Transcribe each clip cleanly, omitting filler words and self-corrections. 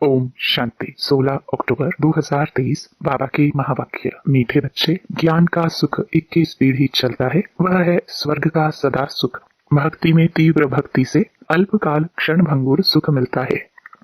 ओम शांति। 16 अक्टूबर 2023। बाबा के महावाक्य। मीठे बच्चे, ज्ञान का सुख 21 पीढ़ी चलता है, वह है स्वर्ग का सदा सुख। भक्ति में तीव्र भक्ति से अल्पकाल क्षण भंगुर सुख मिलता है।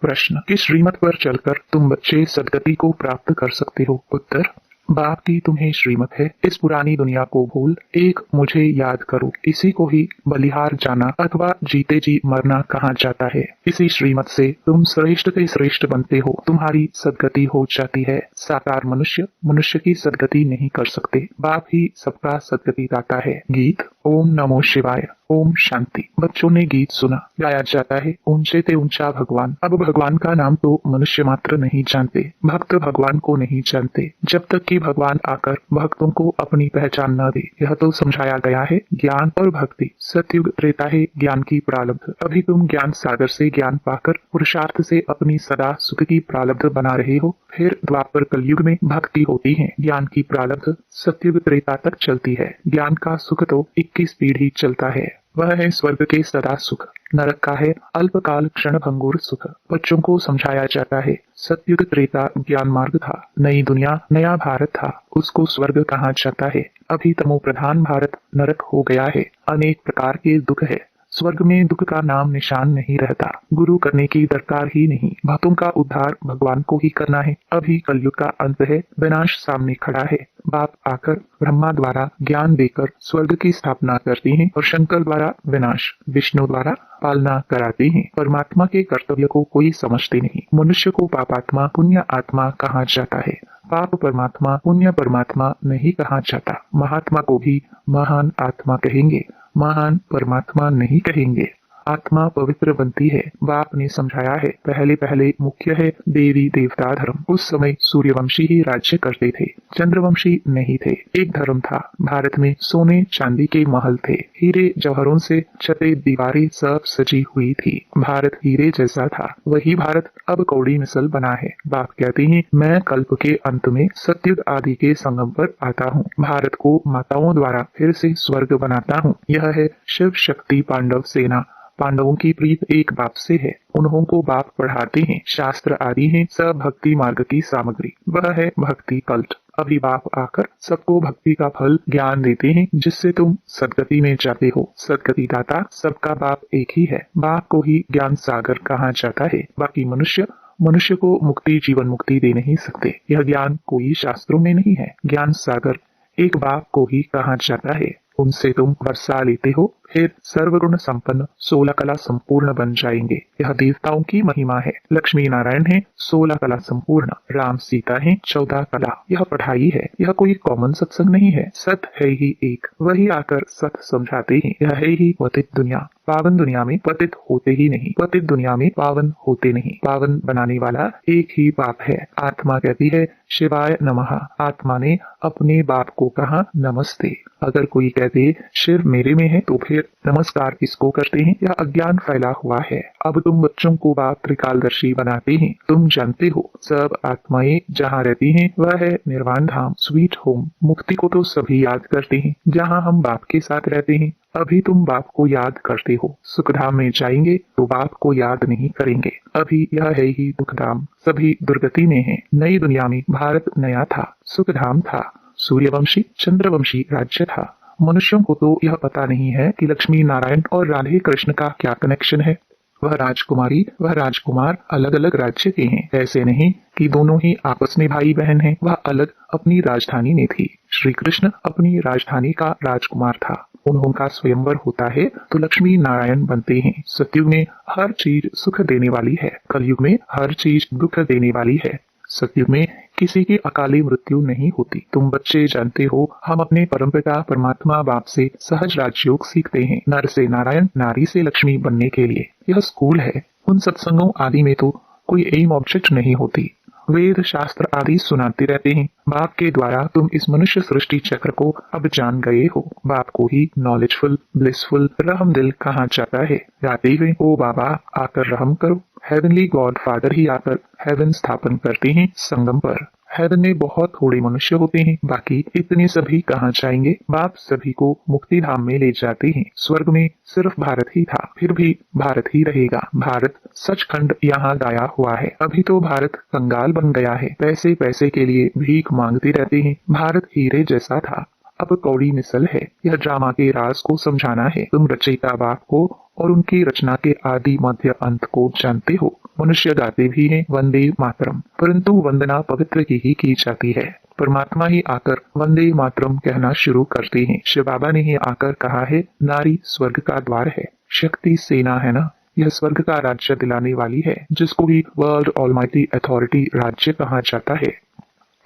प्रश्न, किस श्रीमत पर चलकर तुम बच्चे सदगति को प्राप्त कर सकते हो? उत्तर, बाप की तुम्हें श्रीमत है, इस पुरानी दुनिया को भूल एक मुझे याद करो। इसी को ही बलिहार जाना अथवा जीते जी मरना कहा जाता है। इसी श्रीमत से तुम श्रेष्ठ से श्रेष्ठ बनते हो, तुम्हारी सदगति हो जाती है। साकार मनुष्य मनुष्य की सदगति नहीं कर सकते, बाप ही सबका सदगति दाता है। गीत। ओम नमो शिवाय। ओम शांति। बच्चों ने गीत सुना। गाया जाता है, ऊंचे से ऊंचा भगवान। अब भगवान का नाम तो मनुष्य मात्र नहीं जानते, भक्त भगवान को नहीं जानते, जब तक कि भगवान आकर भक्तों को अपनी पहचान न दे। यह तो समझाया गया है। ज्ञान और भक्ति। सतयुग त्रेता है ज्ञान की प्रारब्ध। अभी तुम ज्ञान सागर से ज्ञान पाकर पुरुषार्थ से अपनी सदा सुख की प्रारब्ध बना रहे हो। फिर द्वापर कलयुग में भक्ति होती है। ज्ञान की प्रारब्ध सतयुग त्रेता तक चलती है। ज्ञान का सुख तो 21 पीढ़ी चलता है, वह है स्वर्ग के सदा सुख। नरक का है अल्पकाल क्षण भंगुर सुख। बच्चों को समझाया जाता है, सतयुग त्रेता ज्ञान मार्ग था, नई दुनिया नया भारत था, उसको स्वर्ग कहा जाता है। अभी तमो प्रधान भारत नरक हो गया है, अनेक प्रकार के दुख है। स्वर्ग में दुख का नाम निशान नहीं रहता। गुरु करने की दरकार ही नहीं, भक्तों का उद्धार भगवान को ही करना है। अभी कलयुग का अंत है, विनाश सामने खड़ा है। बाप आकर ब्रह्मा द्वारा ज्ञान देकर स्वर्ग की स्थापना करती हैं और शंकर द्वारा विनाश, विष्णु द्वारा पालना कराते हैं। परमात्मा के कर्तव्य को कोई समझते नहीं। मनुष्य को पापात्मा पुण्य आत्मा कहा जाता है। पाप परमात्मा पुण्य परमात्मा नहीं कहा जाता। महात्मा को भी महान आत्मा कहेंगे, महान परमात्मा नहीं कहेंगे। आत्मा पवित्र बनती है। बाप ने समझाया है, पहले पहले मुख्य है देवी देवता धर्म। उस समय सूर्यवंशी ही राज्य करते थे, चंद्रवंशी नहीं थे। एक धर्म था। भारत में सोने चांदी के महल थे, हीरे जवाहरों से छते दीवारें सब सजी हुई थी। भारत हीरे जैसा था। वही भारत अब कौड़ी मिसल बना है। बाप कहते हैं, मैं कल्प के अंत में सतयुग आदि के संगम पर आता हूँ। भारत को माताओं द्वारा फिर से स्वर्ग बनाता हूँ। यह है शिव शक्ति पांडव सेना। पांडवों की प्रीत एक बाप से है, उन्हों को बाप पढ़ाते हैं। शास्त्र आदि हैं सब भक्ति मार्ग की सामग्री। वह है भक्ति कल्ट। अभी बाप आकर सबको भक्ति का फल ज्ञान देते हैं, जिससे तुम सदगति में जाते हो। सदगति दाता सबका बाप एक ही है। बाप को ही ज्ञान सागर कहा जाता है। बाकी मनुष्य को मुक्ति जीवन मुक्ति दे नहीं सकते। यह ज्ञान कोई शास्त्रों में नहीं है। ज्ञान सागर एक बाप को ही कहा जाता है। उनसे तुम वर्षा लेते हो, फिर सर्वगुण संपन्न 16 कला संपूर्ण बन जाएंगे। यह देवताओं की महिमा है। लक्ष्मी नारायण है 16 कला संपूर्ण, राम सीता है 14 कला। यह पढ़ाई है, यह कोई कॉमन सत्संग नहीं है। सत है ही एक, वही आकर सत समझाते हैं। यह है ही पतित दुनिया। पावन दुनिया में पतित होते ही नहीं, पतित दुनिया में पावन होते नहीं। पावन बनाने वाला एक ही बाप है। आत्मा कहती है शिवाय नमः। आत्मा ने अपने बाप को कहा नमस्ते। अगर कोई कहते शिव मेरे में है, तो फिर नमस्कार किसको करते हैं? यह अज्ञान फैला हुआ है। अब तुम बच्चों को बाप त्रिकालदर्शी बनाते हैं। तुम जानते हो सब आत्माएं जहाँ रहती हैं, वह है निर्वाण धाम, स्वीट होम। मुक्ति को तो सभी याद करते हैं, जहाँ हम बाप के साथ रहते हैं। अभी तुम बाप को याद करते हो, सुखधाम में जाएंगे तो बाप को याद नहीं करेंगे। अभी यह है ही दुखधाम। सभी दुर्गति में है। नई दुनिया में भारत नया था, सुखधाम था, सूर्यवंशी चंद्रवंशी राज्य था। मनुष्यों को तो यह पता नहीं है कि लक्ष्मी नारायण और राधे कृष्ण का क्या कनेक्शन है। वह राजकुमारी वह राजकुमार अलग अलग राज्य के हैं। ऐसे नहीं कि दोनों ही आपस में भाई बहन हैं। वह अलग अपनी राजधानी में थी। श्री कृष्ण अपनी राजधानी का राजकुमार था। उन्होंने स्वयंवर होता है तो लक्ष्मी नारायण बनते हैं। सतयुग में हर चीज सुख देने वाली है, कलयुग में हर चीज दुख देने वाली है। सतयुग में किसी की अकाली मृत्यु नहीं होती। तुम बच्चे जानते हो, हम अपने परमपिता परमात्मा बाप से सहज राजयोग सीखते हैं, नर से नारायण नारी से लक्ष्मी बनने के लिए। यह स्कूल है। उन सत्संगों आदि में तो कोई एम ऑब्जेक्ट नहीं होती। वेद शास्त्र आदि सुनाते रहते हैं। बाप के द्वारा तुम इस मनुष्य सृष्टि चक्र को अब जान गए हो। बाप को ही नॉलेजफुल ब्लिसफुल रहमदिल कहा जाता है। गाते हुए ओ बाबा आकर रहम करो। हेवनली गॉड फादर ही आकर हेवन स्थापन करते हैं संगम पर। हेवन में बहुत थोड़े मनुष्य होते हैं, बाकी इतने सभी कहाँ जाएंगे। बाप सभी को मुक्ति धाम में ले जाते हैं। स्वर्ग में सिर्फ भारत ही था, फिर भी भारत ही रहेगा। भारत सचखंड यहाँ गाया हुआ है। अभी तो भारत कंगाल बन गया है, पैसे पैसे के लिए भीख मांगते रहते हैं। भारत हीरे जैसा था, अब कौड़ी मिसल है। यह ड्रामा के राज को समझाना है। तुम रचयिता बाप को और उनकी रचना के आदि मध्य अंत को जानते हो। मनुष्य गाते भी हैं वंदे मातरम, परंतु वंदना पवित्र की ही की जाती है। परमात्मा ही आकर वंदे मातरम कहना शुरू करते हैं। शिव बाबा ने ही आकर कहा है, नारी स्वर्ग का द्वार है। शक्ति सेना है ना, यह स्वर्ग का राज्य दिलाने वाली है, जिसको भी वर्ल्ड ऑलमाइटी अथॉरिटी राज्य कहा जाता है।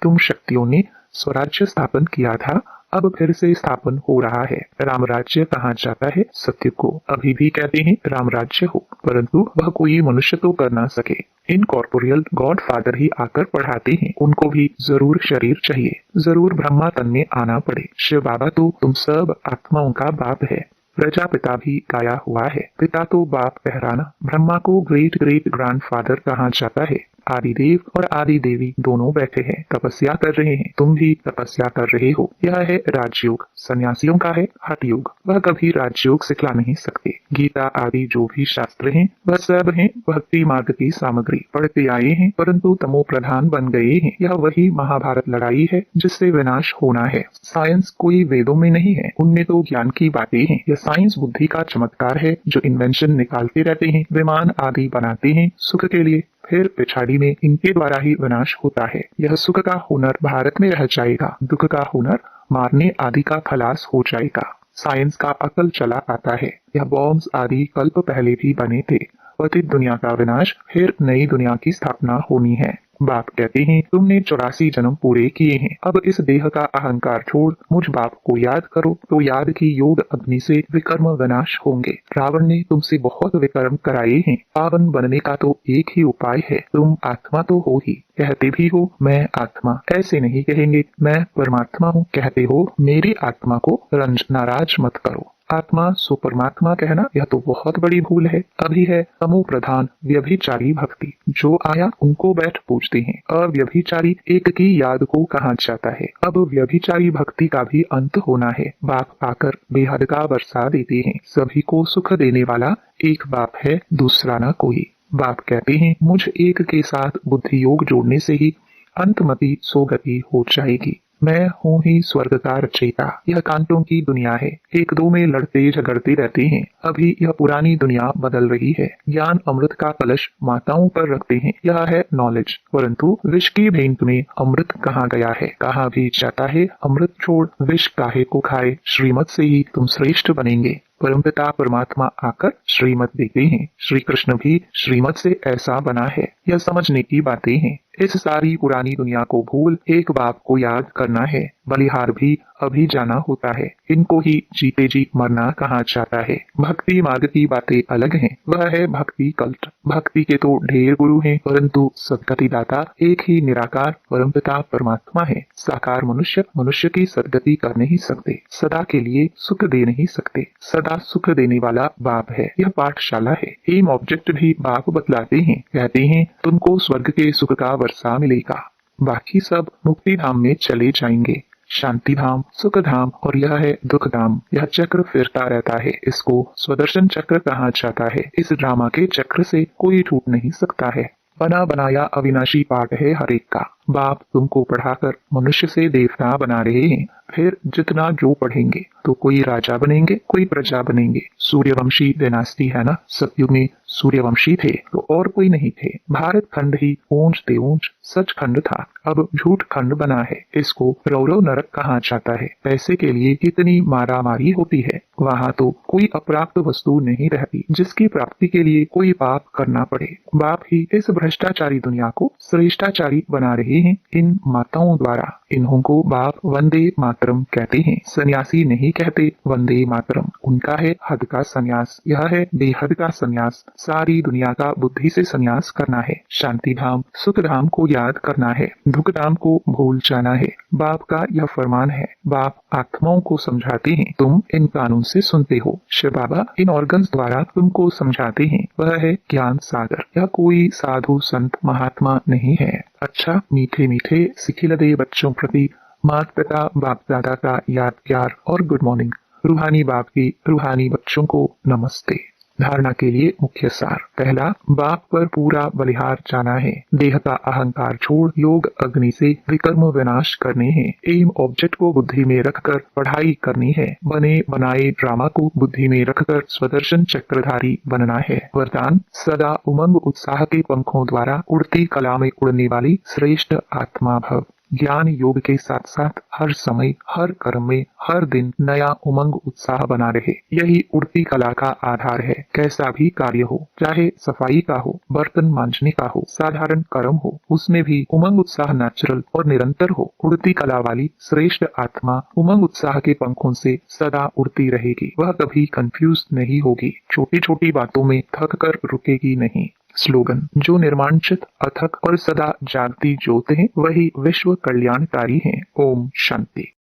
तुम शक्तियों ने स्वराज्य स्थापन किया था, अब फिर से स्थापन हो रहा है। राम राज्य कहा जाता है सत्य को। अभी भी कहते हैं राम राज्य हो, परंतु वह कोई मनुष्य तो कर ना सके। इनकॉर्पोरियल गॉड फादर ही आकर पढ़ाते हैं। उनको भी जरूर शरीर चाहिए, जरूर ब्रह्मा तन में आना पड़े। शिव बाबा तो तुम सब आत्माओं का बाप है। प्रजापिता भी गाया हुआ है। पिता तो बाप कहराना। ब्रह्मा को ग्रेट ग्रेट ग्रैंडफादर कहा जाता है। आदिदेव और आदि देवी दोनों बैठे हैं, तपस्या कर रहे हैं। तुम भी तपस्या कर रहे हो। यह है राजयोग। सन्यासियों का है हठ योग। वह कभी राजयोग सिखला नहीं सकते। गीता आदि जो भी शास्त्र हैं, वह सब हैं भक्ति मार्ग की सामग्री। पढ़ते आए हैं, परंतु तमो प्रधान बन गए हैं। यह वही महाभारत लड़ाई है जिससे विनाश होना है। साइंस कोई वेदों में नहीं है, उनमें तो ज्ञान की बातें हैं। यह साइंस बुद्धि का चमत्कार है, जो इन्वेंशन निकालते रहते हैं, विमान आदि बनाते हैं सुख के लिए, फिर पिछाड़ी में इनके द्वारा ही विनाश होता है। यह सुख का हुनर भारत में रह जाएगा, दुख का हुनर मारने आदि का खलास हो जाएगा। साइंस का अकल चला आता है। यह बॉम्ब्स आदि कल्प पहले भी बने थे। पतित दुनिया का विनाश, फिर नई दुनिया की स्थापना होनी है। बाप कहते हैं, तुमने 84 जन्म पूरे किए हैं, अब इस देह का अहंकार छोड़ मुझ बाप को याद करो, तो याद की योग अग्नि से विकर्म विनाश होंगे। रावण ने तुमसे बहुत विकर्म कराए हैं। पावन बनने का तो एक ही उपाय है, तुम आत्मा तो हो ही। कहते भी हो मैं आत्मा, ऐसे नहीं कहेंगे मैं परमात्मा हूँ। कहते हो मेरी आत्मा को रंज नाराज मत करो। आत्मा सो परमात्मा कहना, यह तो बहुत बड़ी भूल है। अभी है तमो प्रधान व्यभिचारी भक्ति। जो आया उनको बैठ पूछते हैं। अव्यभिचारी एक की याद को कहा जाता है। अब व्यभिचारी भक्ति का भी अंत होना है। बाप आकर बेहद का वर्षा देते हैं। सभी को सुख देने वाला एक बाप है, दूसरा ना कोई। बाप कहते हैं, मुझ एक के साथ बुद्धि योग जोड़ने से ही अंतमति सोगति हो जाएगी। मैं हूँ ही स्वर्ग का रचयिता। यह कांटों की दुनिया है, एक दो में लड़ते झगड़ते रहते हैं। अभी यह पुरानी दुनिया बदल रही है। ज्ञान अमृत का कलश माताओं पर रखते हैं, यह है नॉलेज। परंतु विष की भेंट में अमृत कहाँ गया है? कहाँ भी जाता है अमृत छोड़ विष काहे को खाए। श्रीमत से ही तुम श्रेष्ठ बनेंगे। परमपिता परमात्मा आकर श्रीमत देते हैं। श्री कृष्ण भी श्रीमत से ऐसा बना है। यह समझने की बातें हैं। इस सारी पुरानी दुनिया को भूल एक बाप को याद करना है। बलिहार भी अभी जाना होता है। इनको ही जीते जी मरना कहा जाता है। भक्ति मार्ग की बातें अलग हैं, वह है भक्ति कल्ट। भक्ति के तो ढेर गुरु हैं, परंतु सदगति दाता एक ही निराकार परमपिता परमात्मा है। साकार मनुष्य मनुष्य की सदगति कर नहीं सकते, सदा के लिए सुख दे नहीं सकते। सदा सुख देने वाला बाप है। यह पाठशाला है। एम ऑब्जेक्ट भी बाप बतलाते हैं। कहते हैं तुमको स्वर्ग के सुख का वर्षा मिलेगा, बाकी सब मुक्ति धाम में चले जाएंगे। शांति धाम, सुख धाम और यह है दुख धाम। यह चक्र फिरता रहता है। इसको स्वदर्शन चक्र कहा जाता है। इस ड्रामा के चक्र से कोई टूट नहीं सकता है। बना बनाया अविनाशी पाठ है हर एक का। बाप तुमको पढ़ाकर मनुष्य से देवता बना रहे हैं। फिर जितना जो पढ़ेंगे तो कोई राजा बनेंगे, कोई प्रजा बनेंगे। सूर्यवंशी डायनास्टी है ना, सतयुग में सूर्यवंशी थे तो और कोई नहीं थे। भारत खंड ही ऊंच ते ऊंच सच खंड था, अब झूठ खंड बना है। इसको रौरव नरक कहा जाता है। पैसे के लिए कितनी मारा मारी होती है। वहाँ तो कोई अप्राप्त वस्तु नहीं रहती जिसकी प्राप्ति के लिए कोई पाप करना पड़े। बाप ही इस भ्रष्टाचारी दुनिया को श्रेष्ठाचारी बना रहे हैं इन माताओं द्वारा। इन्हों को बाप वंदे मातरम कहते हैं। सन्यासी नहीं कहते वंदे मातरम, उनका है हद का सन्यास। यह है बेहद का सन्यास। सारी दुनिया का बुद्धि से सन्यास करना है। शांति धाम सुख धाम को याद करना है, दुख धाम को भूल जाना है। बाप का यह फरमान है, बाप आत्माओं को समझाते हैं, तुम इन कानून से सुनते हो। शिव बाबा इन ऑर्गन्स द्वारा तुमको समझाते हैं, वह है ज्ञान सागर। यह कोई साधु संत महात्मा नहीं है। अच्छा मीठे मीठे सिखिलदे बच्चों प्रति माता पिता बाप दादा का याद प्यार और गुड मॉर्निंग। रूहानी बाप की रूहानी बच्चों को नमस्ते। धारणा के लिए मुख्य सार। पहला, बाप पर पूरा बलिहार जाना है। देह का अहंकार छोड़ योग अग्नि से विकर्म विनाश करने हैं। एम ऑब्जेक्ट को बुद्धि में रखकर पढ़ाई करनी है। बने बनाए ड्रामा को बुद्धि में रखकर स्वदर्शन चक्रधारी बनना है। वरदान, सदा उमंग उत्साह के पंखों द्वारा उड़ती कला में उड़ने वाली श्रेष्ठ आत्मा भव। ज्ञान योग के साथ साथ हर समय हर कर्म में हर दिन नया उमंग उत्साह बना रहे, यही उड़ती कला का आधार है। कैसा भी कार्य हो, चाहे सफाई का हो, बर्तन मांजने का हो, साधारण कर्म हो, उसमें भी उमंग उत्साह नेचुरल और निरंतर हो। उड़ती कला वाली श्रेष्ठ आत्मा उमंग उत्साह के पंखों से सदा उड़ती रहेगी। वह कभी कंफ्यूज नहीं होगी, छोटी छोटी बातों में थक कर रुकेगी नहीं। स्लोगन, जो निर्माणचित अथक और सदा जागती ज्योत है, वही विश्व कल्याणकारी है। ओम शांति।